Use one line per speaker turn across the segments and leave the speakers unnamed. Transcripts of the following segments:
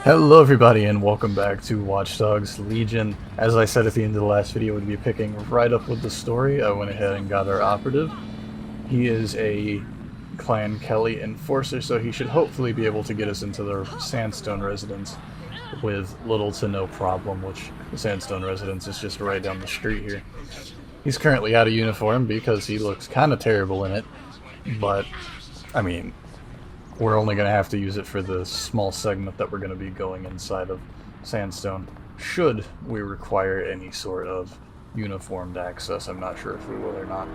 Hello everybody and welcome back to Watch Dogs Legion. As I said at the end of the last video, we'd be picking right up with the story. I went ahead and got our operative. He is a Clan Kelly enforcer, so he should hopefully be able to get us into the Sandstone residence with little to no problem, which the Sandstone residence is just right down the street here. He's currently out of uniform because he looks kind of terrible in it, but I mean, we're only going to have to use it for the small segment that we're going to be going inside of Sandstone. Should we require any sort of uniformed access, I'm not sure if we will or not.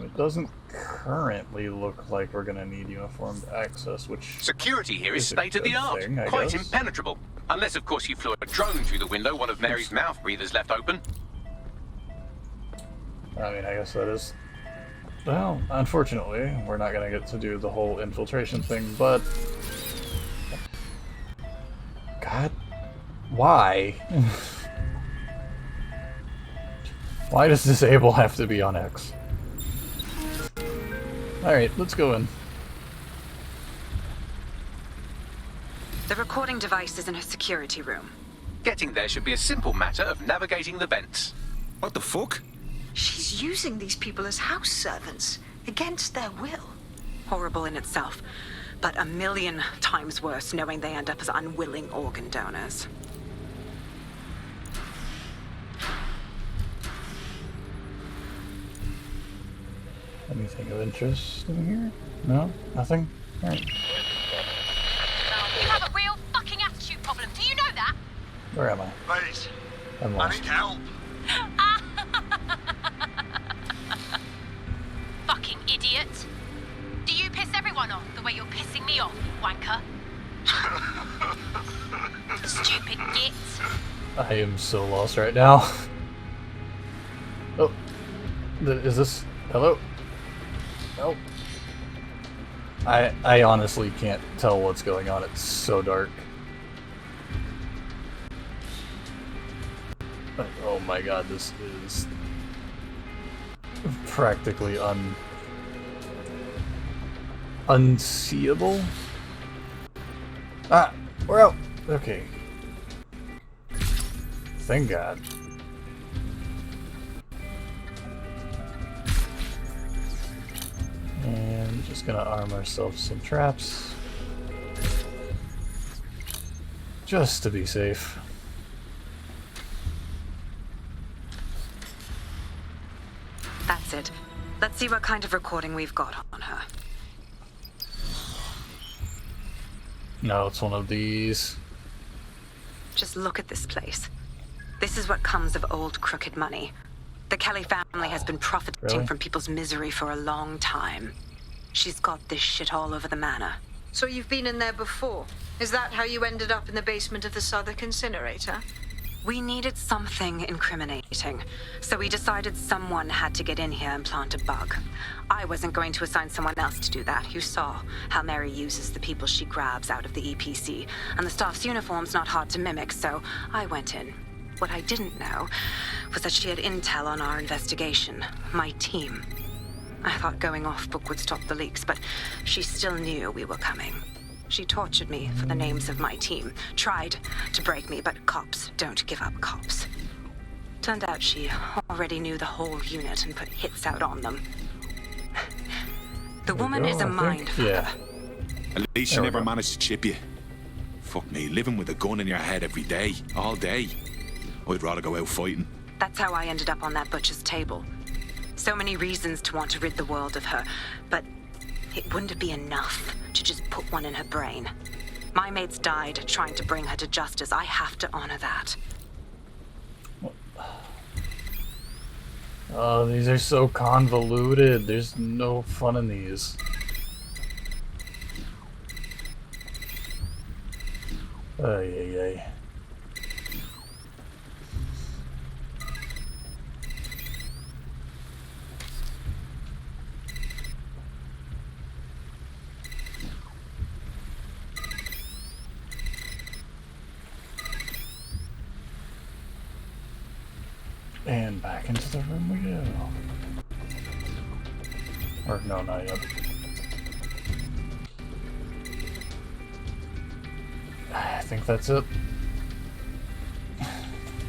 It doesn't currently look like we're going to need uniformed access, which...
Security here is state-of-the-art, quite impenetrable. Unless, of course, you flew a drone through the window one of Mary's mouth breathers left open.
I mean, I guess that is... Well, unfortunately, we're not going to get to do the whole infiltration thing, but... God, why? Why does disable have to be on X? Alright, let's go in.
The recording device is in her security room.
Getting there should be a simple matter of navigating the vents.
What the fuck?
She's using these people as house servants, against their will.
Horrible in itself, but a million times worse knowing they end up as unwilling organ donors.
Anything of interest in here? No? Nothing? Alright.
You have a real fucking attitude problem, do you know that?
Where am I?
Mate,
I'm
I
lost.
need help.
Fucking idiot. Do you piss everyone off the way you're pissing me off, you wanker? Stupid git.
I am so lost right now. Oh. Is this... Hello? Nope. I honestly can't tell what's going on. It's so dark. Oh my god, this is practically unseeable. Ah, we're out. Okay. Thank God. And just gonna arm ourselves some traps. Just to be safe.
That's it. Let's see what kind of recording we've got on her.
No, it's one of these.
Just look at this place. This is what comes of old crooked money. The Kelly family has been profiting from people's misery for a long time. She's got this shit all over the manor.
So you've been in there before? Is that how you ended up in the basement of the Southwark incinerator?
We needed something incriminating, so we decided someone had to get in here and plant a bug. I wasn't going to assign someone else to do that. You saw how Mary uses the people she grabs out of the EPC, and the staff's uniform's not hard to mimic, so I went in. What I didn't know was that she had intel on our investigation, my team. I thought going off book would stop the leaks, but she still knew we were coming. She tortured me for the names of my team, tried to break me, but cops don't give up cops. Turned out she already knew the whole unit and put hits out on them. The woman is a mind fucker.
At least she never managed to chip you. Fuck me, living with a gun in your head every day, all day. I'd rather go out fighting.
That's how I ended up on that butcher's table. So many reasons to want to rid the world of her, but it wouldn't be enough to just put one in her brain. My mates died trying to bring her to justice. I have to honor that.
Oh, these are so convoluted. There's no fun in these. Ay, ay, ay. And back into the room we go. Or no, not yet. think that's it.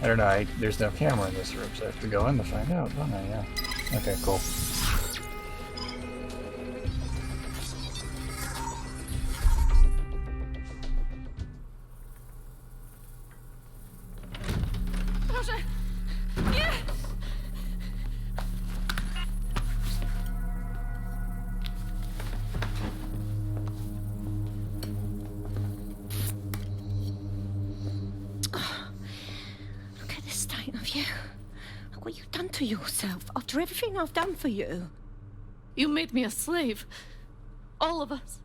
I don't know, there's no camera in this room, so I have to go in to find out, don't I? Yeah. Okay, cool.
Roger! Yeah!
Look at the state of you. Look what you've done to yourself after everything I've done for you.
You made me a slave. All of us.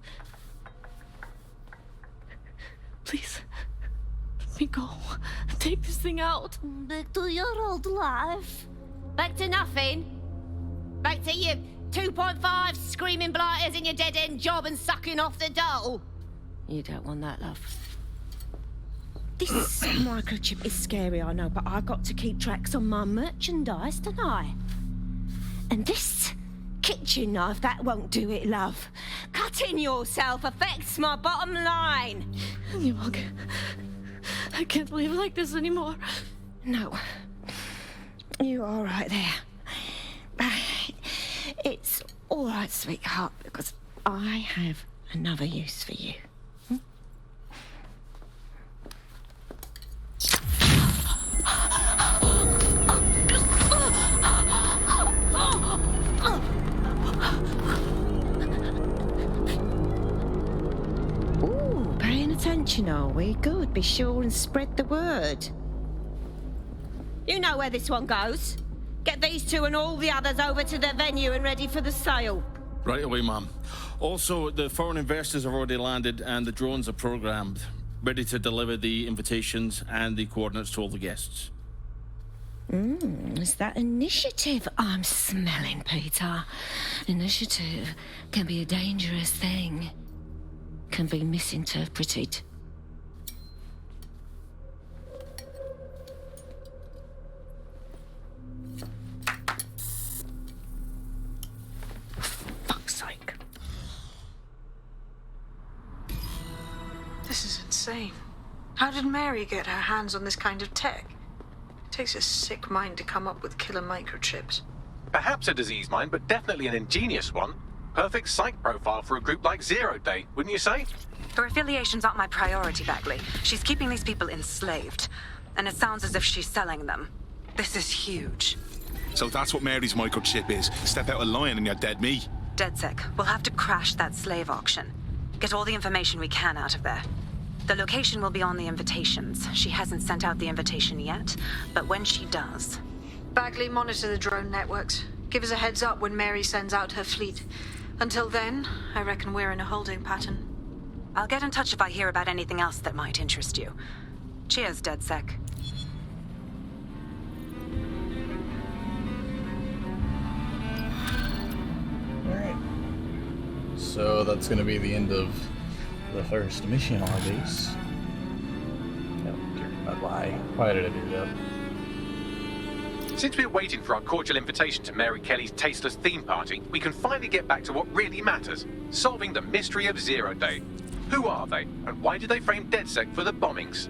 Please, let me go. Take this thing out.
Back to your old life. Back to nothing. Back to you 2.5 screaming blighters in your dead-end job and sucking off the dole. You don't want that, love. This microchip is scary, I know, but I got to keep tracks on my merchandise, don't I? And this kitchen knife, that won't do it, love. Cutting yourself affects my bottom line.
I can't live like this anymore.
No. You're all right there. It's all right, sweetheart, because I have another use for you. Ooh, paying attention, are we? Good. Be sure and spread the word. You know where this one goes. Get these two and all the others over to the venue and ready for the sale.
Right away, ma'am. Also, the foreign investors have already landed and the drones are programmed, ready to deliver the invitations and the coordinates to all the guests.
It's that initiative I'm smelling, Peter. Initiative can be a dangerous thing. Can be misinterpreted. Fuck's sake.
This is insane. How did Mary get her hands on this kind of tech? It takes a sick mind to come up with killer microchips.
Perhaps a disease mind, but definitely an ingenious one. Perfect psych profile for a group like Zero Day, wouldn't you say?
Her affiliations aren't my priority, Bagley. She's keeping these people enslaved. And it sounds as if she's selling them. This is huge.
So that's what Mary's microchip is. Step out of line and you're dead meat.
DedSec, we'll have to crash that slave auction. Get all the information we can out of there. The location will be on the invitations. She hasn't sent out the invitation yet, but when she does...
Bagley, monitor the drone networks. Give us a heads up when Mary sends out her fleet. Until then, I reckon we're in a holding pattern.
I'll get in touch if I hear about anything else that might interest you. Cheers, DedSec.
Alright. So that's gonna be the end of the first mission, I guess. Oh, dear, not lie. Why did I do that?
Since we're waiting for our cordial invitation to Mary Kelly's tasteless theme party, we can finally get back to what really matters, solving the mystery of Zero Day. Who are they, and why did they frame DedSec for the bombings?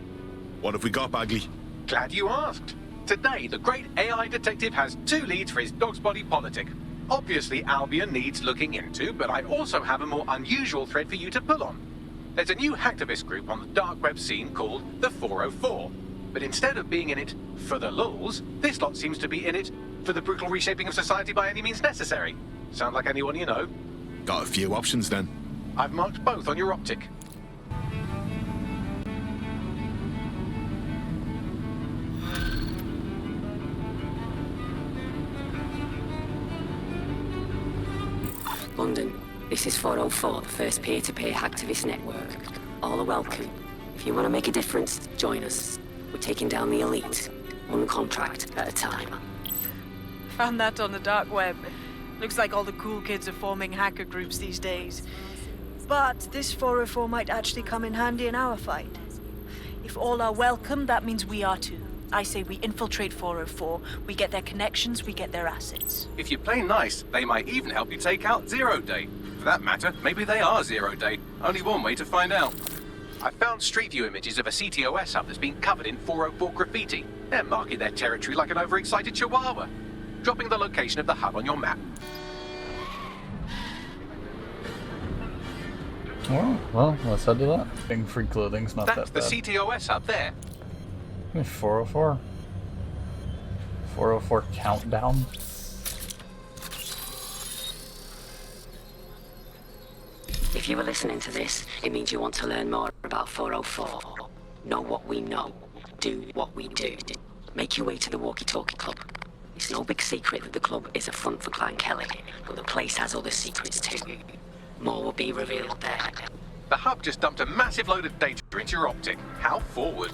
What have we got, Bagley?
Glad you asked. Today, the great AI detective has 2 leads for his dog's body politic. Obviously, Albion needs looking into, but I also have a more unusual thread for you to pull on. There's a new hacktivist group on the dark web scene called the 404. But instead of being in it for the lulz, this lot seems to be in it for the brutal reshaping of society by any means necessary. Sound like anyone you know?
Got a few options then.
I've marked both on your optic.
London, this is 404, the first peer-to-peer hacktivist network. All are welcome. If you want to make a difference, join us. We're taking down the elite, one contract at a time.
Found that on the dark web. Looks like all the cool kids are forming hacker groups these days. But this 404 might actually come in handy in our fight. If all are welcome, that means we are too. I say we infiltrate 404, we get their connections, we get their assets.
If you play nice, they might even help you take out Zero Day. For that matter, maybe they are Zero Day. Only one way to find out. I found Street View images of a CTOS hub that's been covered in 404 graffiti. They're marking their territory like an overexcited chihuahua. Dropping the location of the hub on your map.
Oh, well, let's head to that. Being free clothing's not
That's
that bad.
the CTOS hub there.
404. 404 countdown.
If you were listening to this, it means you want to learn more about 404. Know what we know. Do what we do. Make your way to the Walkie Talkie Club. It's no big secret that the club is a front for Clan Kelly, but the place has other secrets too. More will be revealed there.
The hub just dumped a massive load of data into your optic. How forward.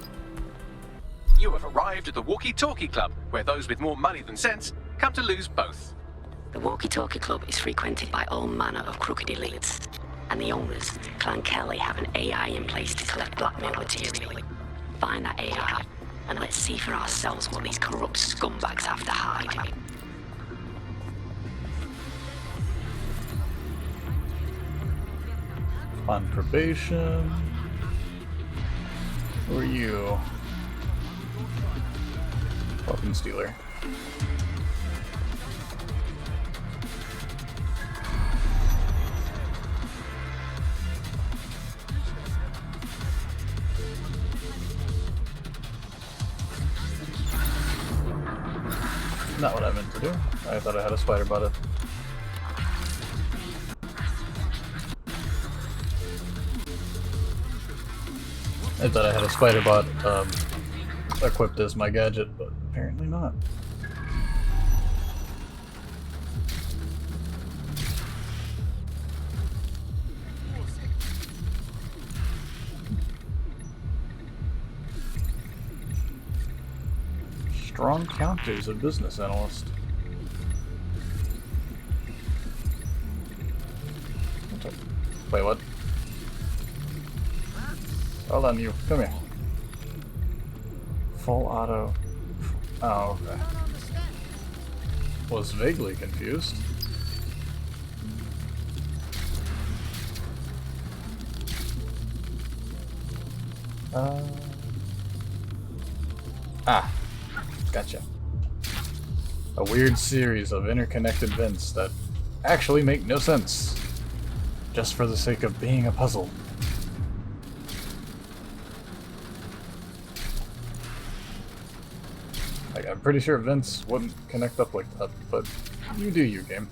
You have arrived at the Walkie Talkie Club, where those with more money than sense come to lose both.
The Walkie Talkie Club is frequented by all manner of crooked elites. And the owners, Clan Kelly, have an AI in place to collect blackmail material. Find that AI, and let's see for ourselves what these corrupt scumbags have to hide.
On probation. Who are you? Weapon stealer. Not what I meant to do. I thought I had a spider button. I thought I had a spider bot equipped as my gadget, but apparently not. Strong counters of business analyst. Wait, what? Hold on, you. Come here. Full auto. Oh, okay. Was vaguely confused. Gotcha. A weird series of interconnected vents that actually make no sense, just for the sake of being a puzzle. Like, I'm pretty sure vents wouldn't connect up like that, but you do you, game.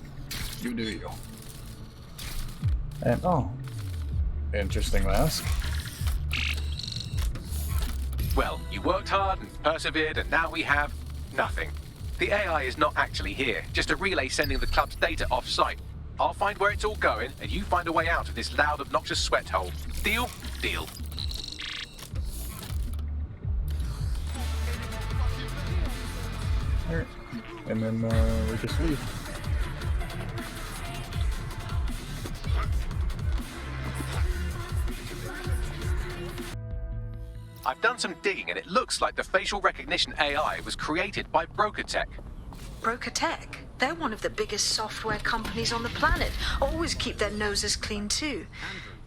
You do you. And, oh, interesting mask.
Well, you worked hard and persevered, and now we have nothing. The AI is not actually here, just a relay sending the club's data off-site. I'll find where it's all going, and you find a way out of this loud, obnoxious sweat hole. Deal? Deal.
Alright. And then, we just leave.
I've done some digging, and it looks like the facial recognition AI was created by Broker Tech.
Broker Tech? They're one of the biggest software companies on the planet. Always keep their noses clean too.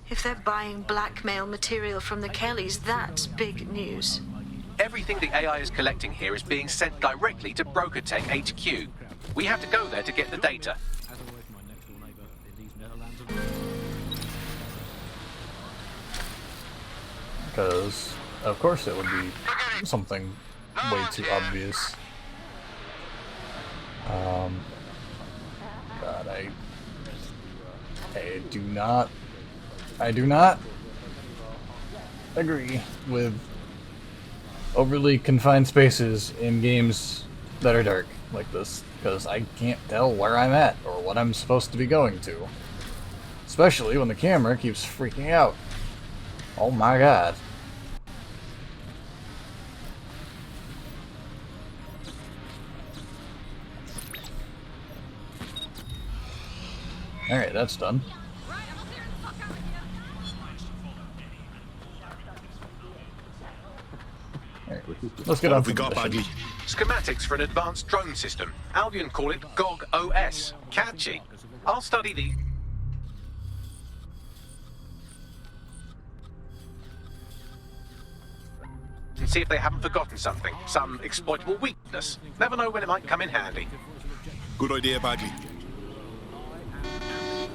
If they're buying blackmail material from the Kellys, that's big news.
Everything the AI is collecting here is being sent directly to Broker Tech HQ. We have to go there to get the data.
Because, of course, it would be something way too obvious. God, I do not agree with overly confined spaces in games that are dark like this, because I can't tell where I'm at or what I'm supposed to be going to. Especially when the camera keeps freaking out. Oh my god. Alright, that's done. Alright, let's get on to the mission.
Schematics for an advanced drone system. Albion call it GOG OS. Catchy. I'll study the... and see if they haven't forgotten something, some exploitable weakness. Never know when it might come in handy.
Good idea, Bagley.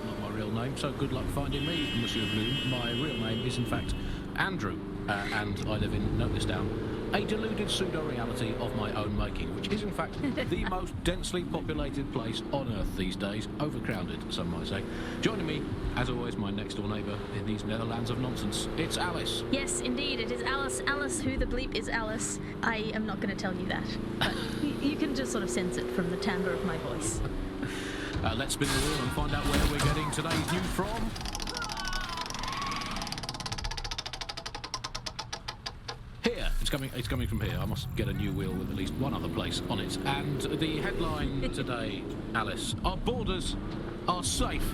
Not my real name, so good luck finding me, Monsieur Bloom. My real name is in fact Andrew, and I live in, note this down, a deluded pseudo-reality of my own making, which is in fact the most densely populated place on Earth these days, overcrowded, some might say. Joining me, as always, my next-door neighbour in these Netherlands of nonsense, it's Alice.
Yes, indeed, it is Alice. Alice, who the bleep is Alice? I am not going to tell you that, but you can just sort of sense it from the timbre of my voice.
Let's spin the wheel and find out where we're getting today's news from. Here, it's coming from here. I must get a new wheel with at least one other place on it. And the headline today, Alice, our borders are safe.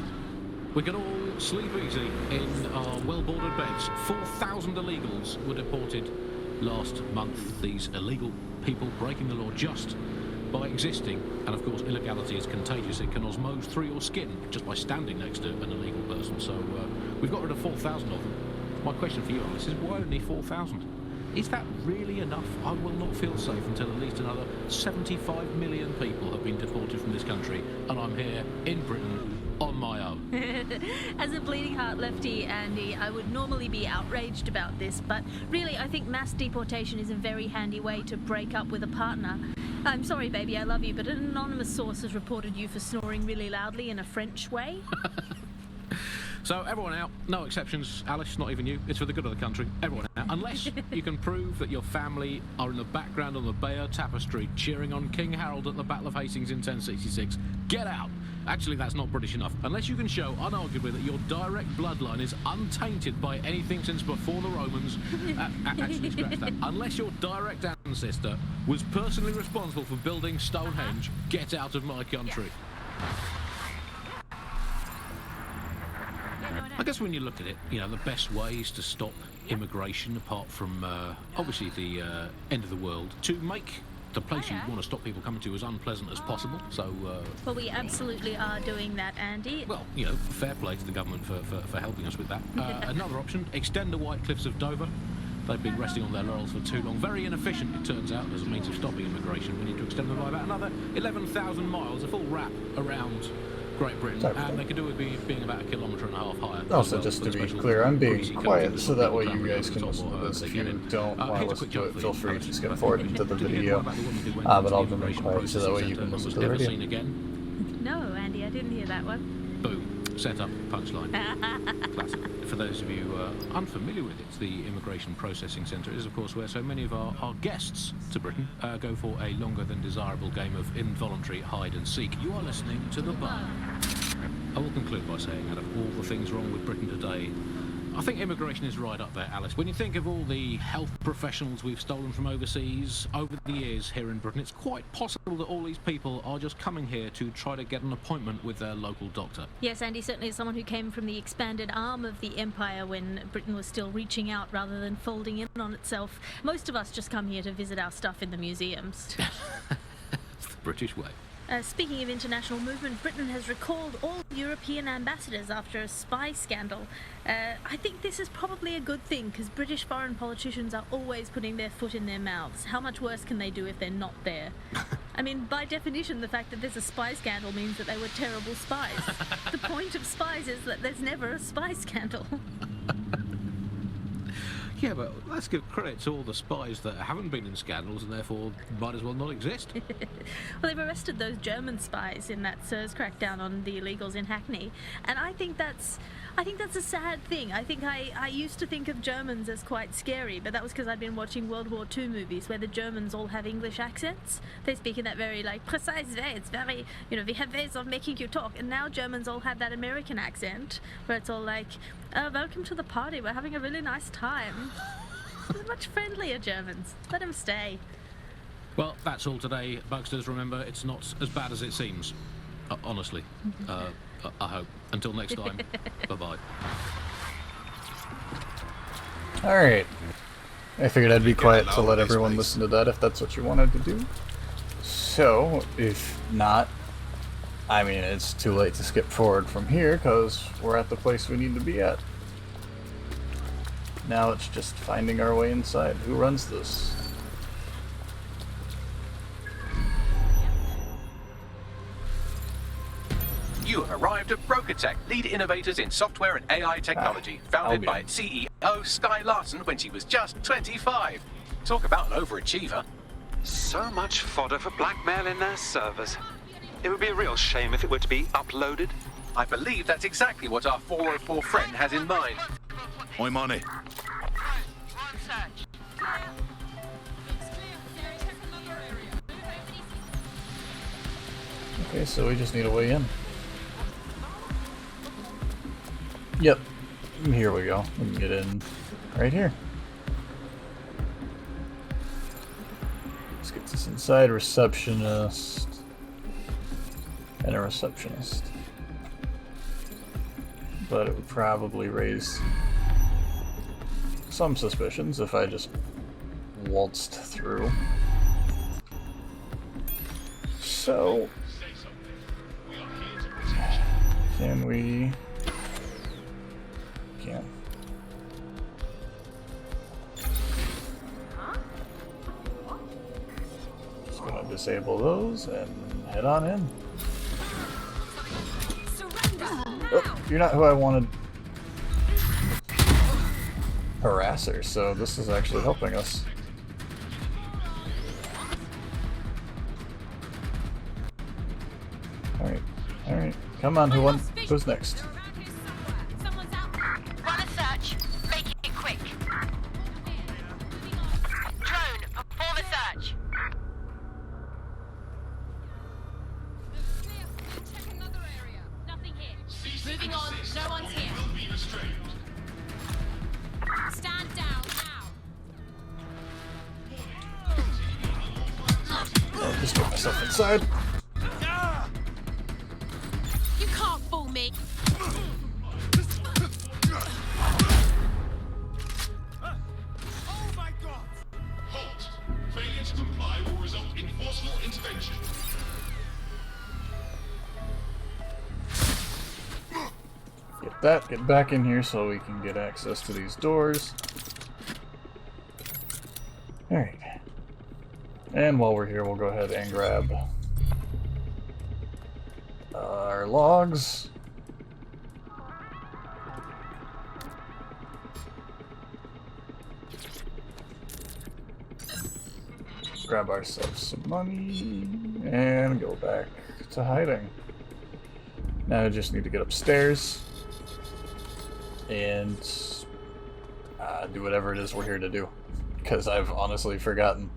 We can all sleep easy in our well-bordered beds. 4,000 illegals were deported last month. These illegal people breaking the law just by existing, and of course illegality is contagious. It can osmose through your skin just by standing next to an illegal person. So we've got rid of 4,000 of them. My question for you, Alice, is why only 4,000? Is that really enough? I will not feel safe until at least another 75 million people have been deported from this country, and I'm here in Britain on my own.
As a bleeding heart lefty, Andy, I would normally be outraged about this, but really I think mass deportation is a very handy way to break up with a partner. I'm sorry, baby, I love you, but an anonymous source has reported you for snoring really loudly in a French way.
So everyone out, no exceptions, Alice, not even you. It's for the good of the country. Everyone out, unless you can prove that your family are in the background on the Bayeux Tapestry cheering on King Harold at the Battle of Hastings in 1066. Get out. Actually, that's not British enough. Unless you can show, unarguably, that your direct bloodline is untainted by anything since before the Romans. Actually, scratch that. Unless your direct ancestor was personally responsible for building Stonehenge, get out of my country. I guess when you look at it, you know, the best ways to stop immigration, apart from obviously the end of the world, to make the place you want to stop people coming to as unpleasant as possible. So,
well, we absolutely are doing that, Andy.
Well, you know, fair play to the government for helping us with that. Another option, extend the White Cliffs of Dover. They've been resting on their laurels for too long. Very inefficient, it turns out, as a means of stopping immigration. We need to extend them by about another 11,000 miles, a full wrap around Great Britain, and they could do it being about 1.5 kilometres higher.
Also, just to be clear, I'm being quiet so that way you guys can listen to this. If you don't want to listen to it, feel free to skip forward into the video. But I'll remain quiet so that way you can listen to the radio.
No, Andy, I didn't hear that one.
Boom. Set up, punchline. Classic. For those of you unfamiliar with it, the Immigration Processing Centre is, of course, where so many of our guests to Britain go for a longer than desirable game of involuntary hide and seek. You are listening to The Bar. I will conclude by saying, out of all the things wrong with Britain today, I think immigration is right up there, Alice. When you think of all the health professionals we've stolen from overseas over the years here in Britain, it's quite possible that all these people are just coming here to try to get an appointment with their local doctor.
Yes, Andy, certainly as someone who came from the expanded arm of the empire when Britain was still reaching out rather than folding in on itself, most of us just come here to visit our stuff in the museums.
It's the British way.
Speaking of international movement, Britain has recalled all European ambassadors after a spy scandal. I think this is probably a good thing, because British foreign politicians are always putting their foot in their mouths. How much worse can they do if they're not there? I mean, by definition, the fact that there's a spy scandal means that they were terrible spies. The point of spies is that there's never a spy scandal.
Yeah, but let's give credit to all the spies that haven't been in scandals and therefore might as well not exist.
Well, they've arrested those German spies in that SIRS crackdown on the illegals in Hackney, and I think that's a sad thing. I think I used to think of Germans as quite scary, but that was because I'd been watching World War II movies where the Germans all have English accents. They speak in that very, like, precise way. It's very, you know, we have ways of making you talk. And now Germans all have that American accent where it's all like, welcome to the party. We're having a really nice time. They're much friendlier Germans. Let them stay.
Well, that's all today, Bugsters. Remember, it's not as bad as it seems. Honestly. I hope. Until next time, bye-bye.
Alright. I figured I'd be quiet to let everyone listen to that if that's what you wanted to do. So, if not, I mean, it's too late to skip forward from here, because we're at the place we need to be at. Now it's just finding our way inside. Who runs this?
You have arrived at BrokerTech, lead innovators in software and AI technology, founded by its CEO, Sky Larson, when she was just 25. Talk about an overachiever.
So much fodder for blackmail in their servers. It would be a real shame if it were to be uploaded.
I believe that's exactly what our 404 friend has in mind.
I'm on it.
Okay, so we just need a way in. Yep. Here we go. We can get in right here. Let's get this inside. Receptionist. And a receptionist. But it would probably raise some suspicions if I just waltzed through. So, can we... Can't. Just gonna disable those and head on in. Oh, you're not who I wanted. Harasser, so this is actually helping us. Alright. Come on, who's next?
Run a search. Make it quick. Drone, perform a search. Nothing here. Moving on. No one's here. Stand down now.
Just get myself inside.
You can't fool me.
Oh my God! Halt! Failure to comply will result in forceful intervention.
Get back in here so we can get access to these doors. Alright. And while we're here, we'll go ahead and grab our logs. Grab ourselves some money and go back to hiding. Now I just need to get upstairs and do whatever it is we're here to do, because I've honestly forgotten.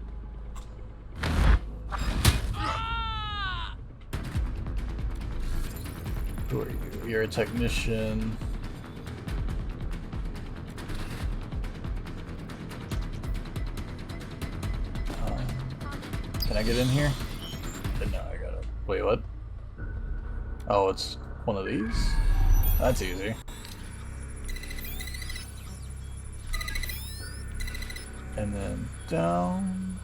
Who are you? You're a technician. Can I get in here? No, I gotta... Wait, what? Oh, it's one of these? That's easy. And then down...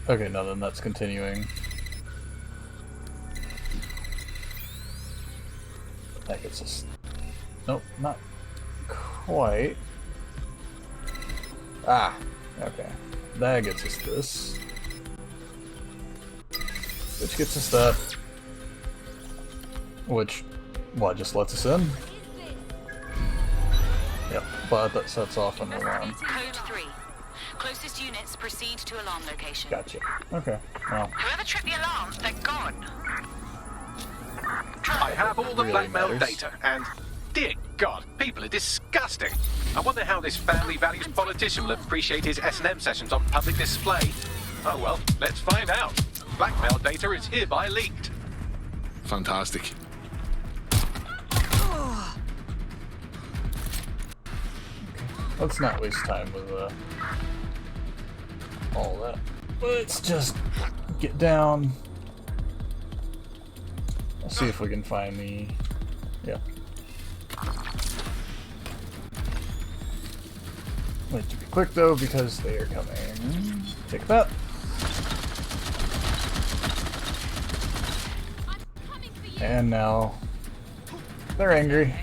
okay, no, then that's continuing. That gets us... Nope, not quite. Ah, okay. That gets us this. Which gets us that. Which, what, just lets us in? Yep, but that sets off an alarm.
Code 3. Closest units proceed to alarm location.
Gotcha. Okay, well.
Whoever tripped the alarm, they're gone.
I have all the
Really
blackmail
matters.
data, and dear God, people are disgusting. I wonder how this family values politician will appreciate his S&M sessions on public display. Oh well, let's find out. Blackmail data is hereby leaked.
Fantastic.
Let's not waste time with all that. Let's just get down. Let's see if we can find the... Yeah. Wait to be quick though, because they are coming. Take that. And now they're angry.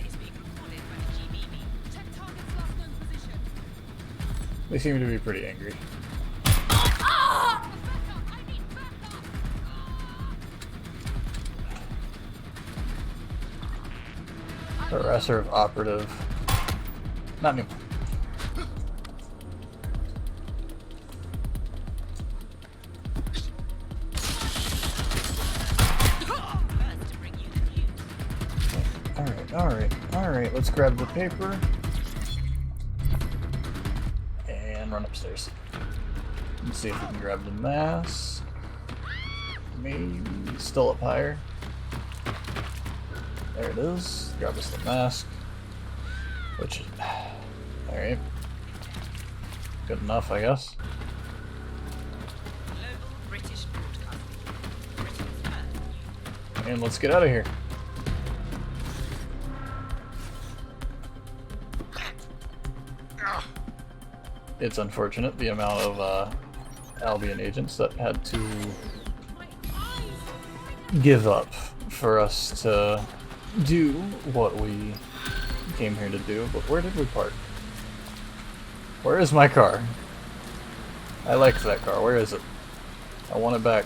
They seem to be pretty angry. Harasser of operative. Not anymore. Alright, let's grab the paper and run upstairs. Let's see if we can grab the mask. Maybe still up higher. There it is. Grab us the mask. Which is... Alright. Good enough, I guess. And let's get out of here. It's unfortunate the amount of Albion agents that had to give up for us to do what we came here to do. But where did we park? Where is my car? I liked that car. Where is it? I want it back.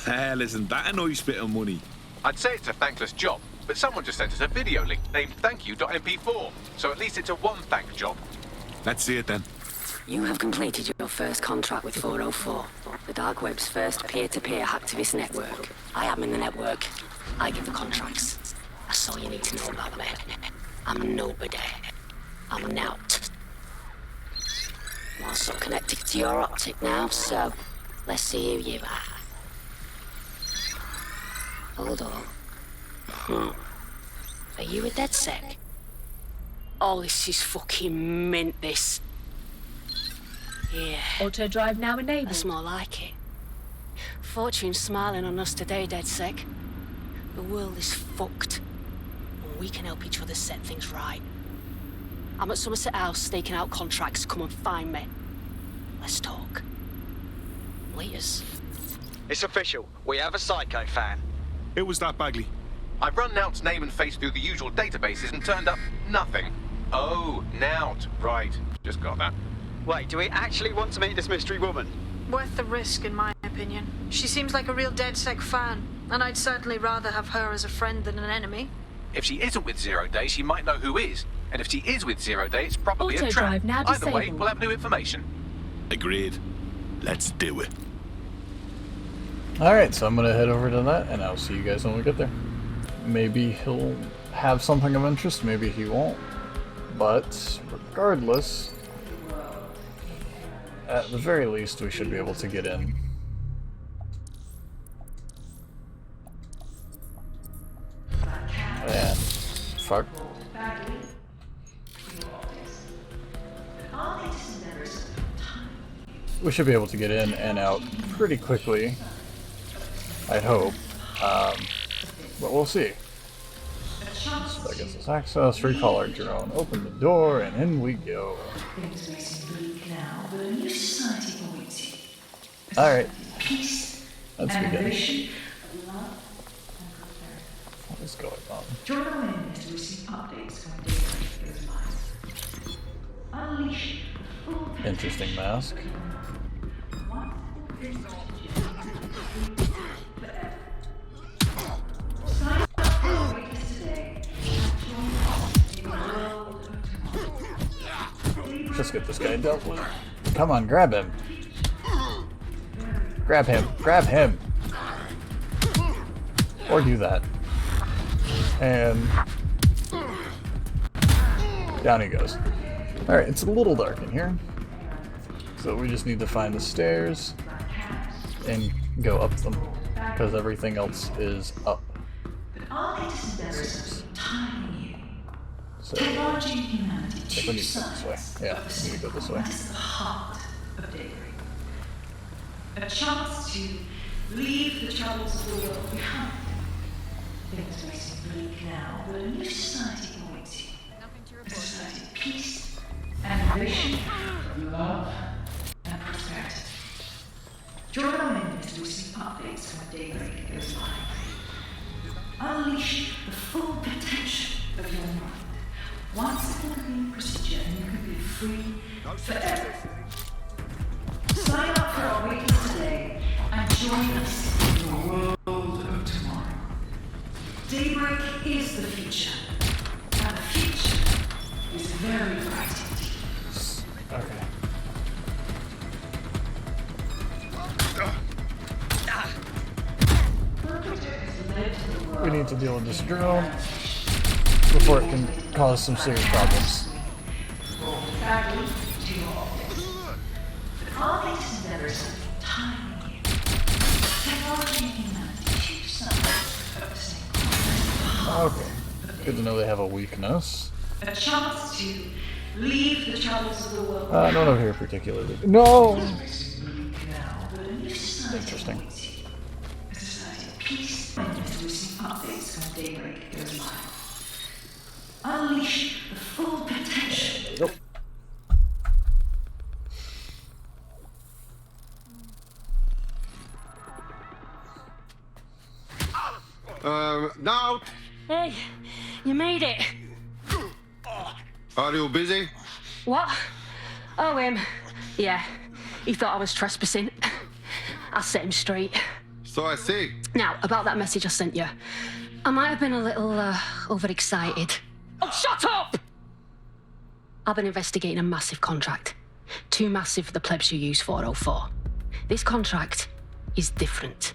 Hell, isn't that a nice bit of money?
I'd say it's a thankless job, but someone just sent us a video link named thankyou.mp4, so at least it's a one-thank job.
Let's see it then.
You have completed your first contract with 404, the dark web's first peer-to-peer hacktivist network. I am in the network. I give the contracts. That's all you need to know about me. I'm nobody. I'm an out. I'm also connected to your optic now, so let's see who you are. Hold on. Are you a DedSec? Oh, this is fucking mint, this. Yeah.
Auto drive now enabled.
That's more like it. Fortune's smiling on us today, DedSec. The world is fucked. And we can help each other set things right. I'm at Somerset House staking out contracts. Come and find me. Let's talk. Laters.
It's official. We have a Psycho fan.
Who was that, Bagley?
I've run Nout's name and face through the usual databases and turned up nothing. Oh, Nout. Right. Just got that.
Wait, do we actually want to meet this mystery woman?
Worth the risk, in my opinion. She seems like a real DedSec fan, and I'd certainly rather have her as a friend than an enemy.
If she isn't with Zero Day, she might know who is. And if she is with Zero Day, it's probably
Auto
a trap.
drive now
Either way,
disabled.
we'll have new information.
Agreed. Let's do it.
Alright, so I'm gonna head over to that, and I'll see you guys when we get there. Maybe he'll have something of interest, maybe he won't. But, regardless, at the very least, we should be able to get in. And, fuck. We should be able to get in and out pretty quickly, I hope. But we'll see. So that gives us access, recall our drone, open the door, and in we go. Alright. Let's begin. What is going on?
Join our enemies to receive updates when data goes live. Unleash the full
Interesting mask. Just get this guy dealt with. Come on, grab him. Grab him. Grab him. Or do that. And down he goes. Alright, it's a little dark in here. So we just need to find the stairs and go up them. Because everything else is up. So, I think we need to go this way. Yeah, we need to go this way.
A chance to leave the troubles of the world behind. Things may seem bleak now, but a new society awaits you. A society of peace and innovation, of love and prosperity. Join our members to receive updates when daybreak goes live. Unleash the full potential of your mind. Once a complete procedure and you can be free forever. Sign up for our waitlist today and join us in the world of tomorrow. Daybreak is the future, and the future is very bright indeed.
Okay. We need to deal with this drone before it can cause some serious problems. Okay. Good to know they have a weakness.
A chance to leave the troubles of the world.
None over here particularly. No! Interesting.
A society of peace and to receive updates when Daybreak goes live. Unleash the full potential.
Now.
Hey, you made it.
Are you busy?
What? Oh, him. Yeah, he thought I was trespassing. I set him straight.
So I see.
Now, about that message I sent you. I might have been a little, overexcited. Oh, shut up! I've been investigating a massive contract. Too massive for the plebs who use 404. This contract is different.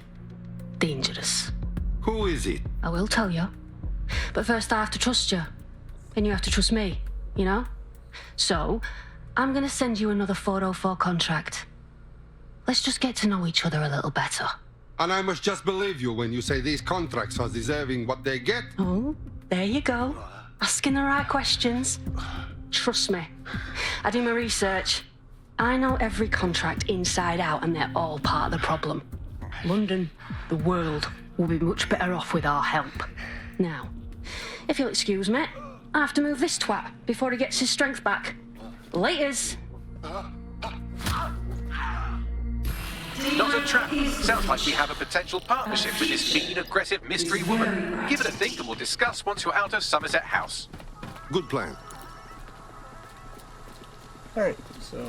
Dangerous.
Who is it?
I will tell you. But first I have to trust you. And you have to trust me, you know? So, I'm gonna send you another 404 contract. Let's just get to know each other a little better.
And I must just believe you when you say these contracts are deserving what they get?
Oh, there you go. Asking the right questions. Trust me. I do my research. I know every contract inside out and they're all part of the problem. London, the world, will be much better off with our help. Now, if you'll excuse me, I have to move this twat before he gets his strength back. Laters.
Dr. Trap, sounds like we have a potential partnership with this mean, aggressive mystery woman. Give it a think and we'll discuss once you're out of Somerset House.
Good plan.
Alright, so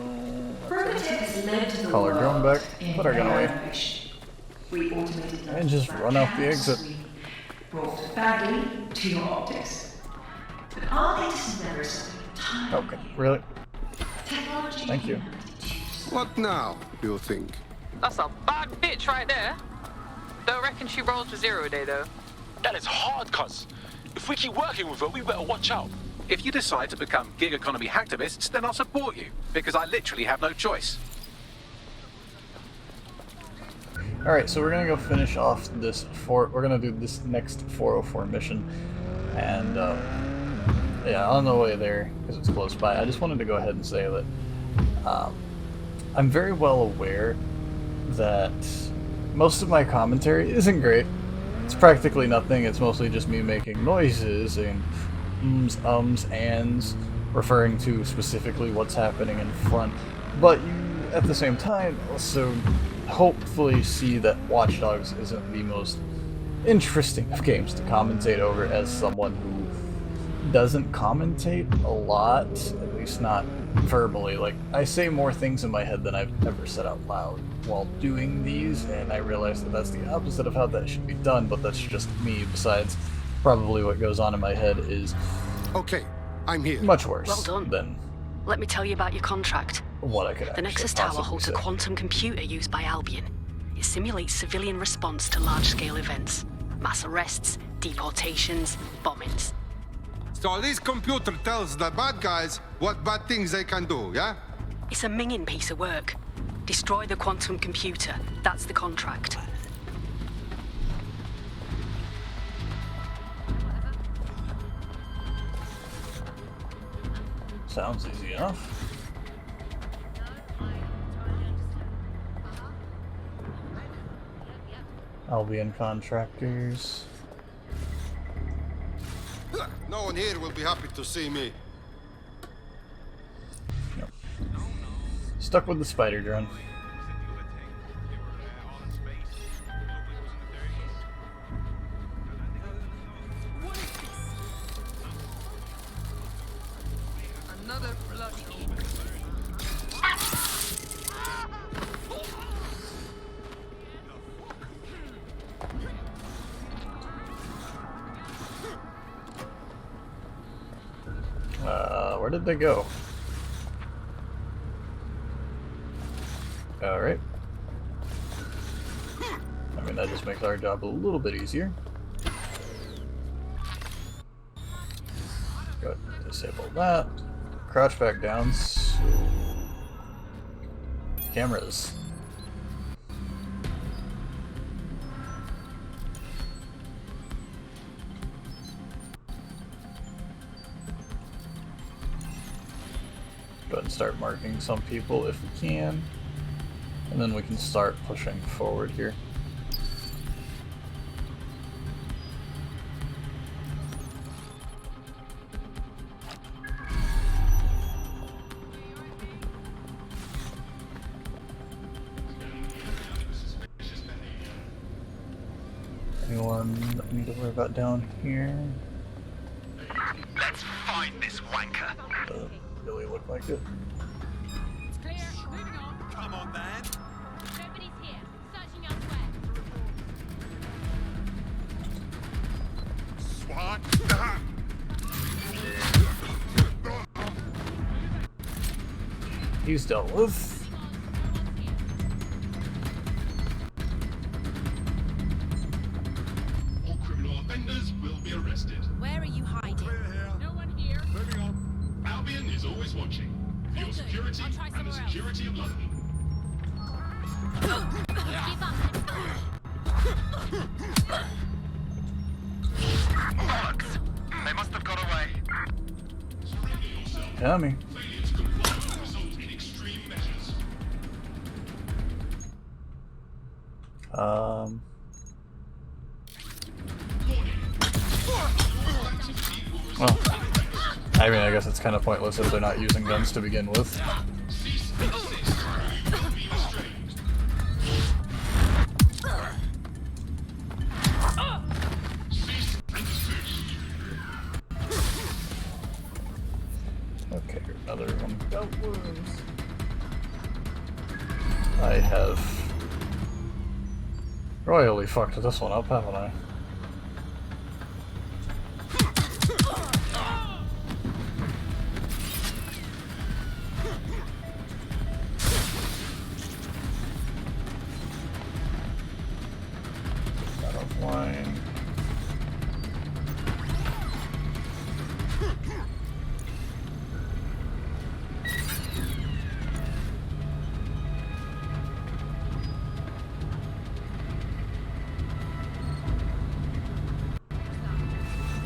call our drone back, put our gun away, and just run out the exit.
Brought badly to your optics. But our latest endeavors are
Okay, really? Thank you.
What now, you think?
That's a bad bitch right there. Don't reckon she rolls for 0 a day, though.
That is hard, cuz. If we keep working with her, we better watch out.
If you decide to become gig economy hacktivists, then I'll support you, because I literally have no choice.
Alright, so we're gonna go finish off this we're gonna do this next 404 mission, and yeah, on the way there, because it's close by, I just wanted to go ahead and say that I'm very well aware that most of my commentary isn't great. It's practically nothing. It's mostly just me making noises and ums, ands, referring to specifically what's happening in front. But you, at the same time, also hopefully see that Watch Dogs isn't the most interesting of games to commentate over as someone who doesn't commentate a lot, at least not verbally. Like, I say more things in my head than I've ever said out loud while doing these, and I realize that that's the opposite of how that should be done, but that's just me. Besides, probably what goes on in my head is
okay, I'm here.
Much worse
Well done.
than
Let me tell you about your contract.
what I could
The
actually
Nexus Tower
possibly
holds a
say.
quantum computer used by Albion. It simulates civilian response to large-scale events. Mass arrests, deportations, bombings.
So this computer tells the bad guys what bad things they can do, yeah?
It's a minging piece of work. Destroy the quantum computer. That's the contract.
Sounds easy enough. Albion contractors.
No one here will be happy to see me.
No. Stuck with the spider drone. Where did they go? Alright. I mean, that just makes our job a little bit easier. Go ahead and disable that. Crouch back down. Cameras. Go ahead and start marking some people if we can. And then we can start pushing forward here. Anyone that we need to worry about down here?
Let's find this wanker.
Doesn't really look like it.
It's clear. Moving on.
Come on, man.
Nobody's here. Searching elsewhere.
SWAT.
He's dealt with.
All criminal offenders will be arrested.
Where are you hiding?
No one here.
Moving on. Albion is always watching. For your security
I'll try
and the
somewhere else.
security of London.
Give up.
Bollocks. They must have got away.
Surrender yourself.
Tell me.
Failure to comply will result in extreme measures.
Well, I mean, I guess it's kind of pointless if they're not using guns to begin with.
Cease and desist. Will be restrained. Cease and desist.
Okay, another one. Got wounds. I have royally fucked this one up, haven't I? Out of line.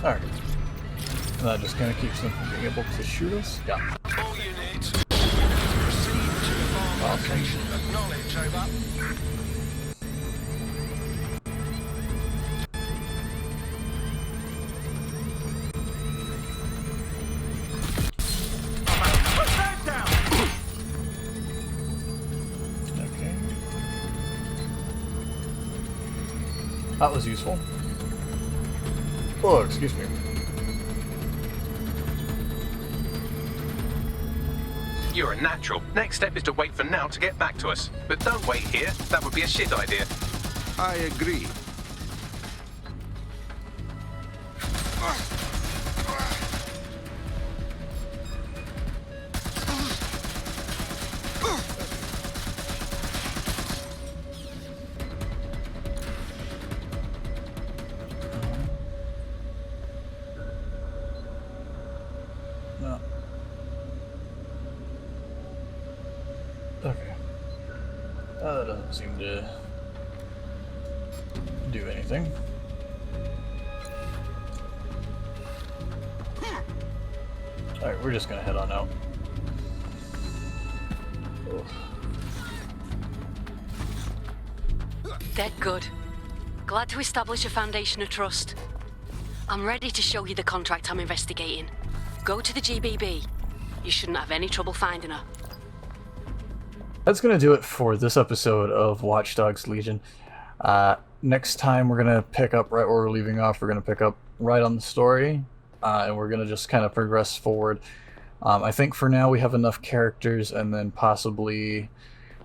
Alright. And that just kind of keeps them from being able to shoot us? Yeah.
All units. Proceed to farm
Awesome.
location. Acknowledge, over.
Okay. That was useful. Oh, excuse me.
You're a natural. Next step is to wait for now to get back to us. But don't wait here. That would be a shit idea.
I agree.
No. Okay. That doesn't seem to do anything. Alright, we're just gonna head on out. Ugh.
Dead good. Glad to establish a foundation of trust. I'm ready to show you the contract I'm investigating. Go to the GBB. You shouldn't have any trouble finding her.
That's going to do it for this episode of Watch Dogs Legion. Next time we're going to pick up right where we're leaving off. We're going to pick up right on the story, and we're going to just kind of progress forward. I think for now we have enough characters, and then possibly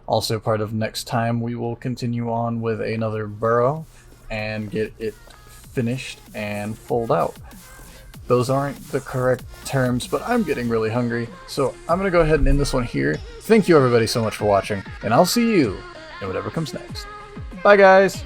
also part of next time we will continue on with another borough and get it finished and fulled out. Those aren't the correct terms, but I'm getting really hungry, so I'm gonna go ahead and end this one here. Thank you everybody so much for watching, and I'll see you in whatever comes next. Bye guys!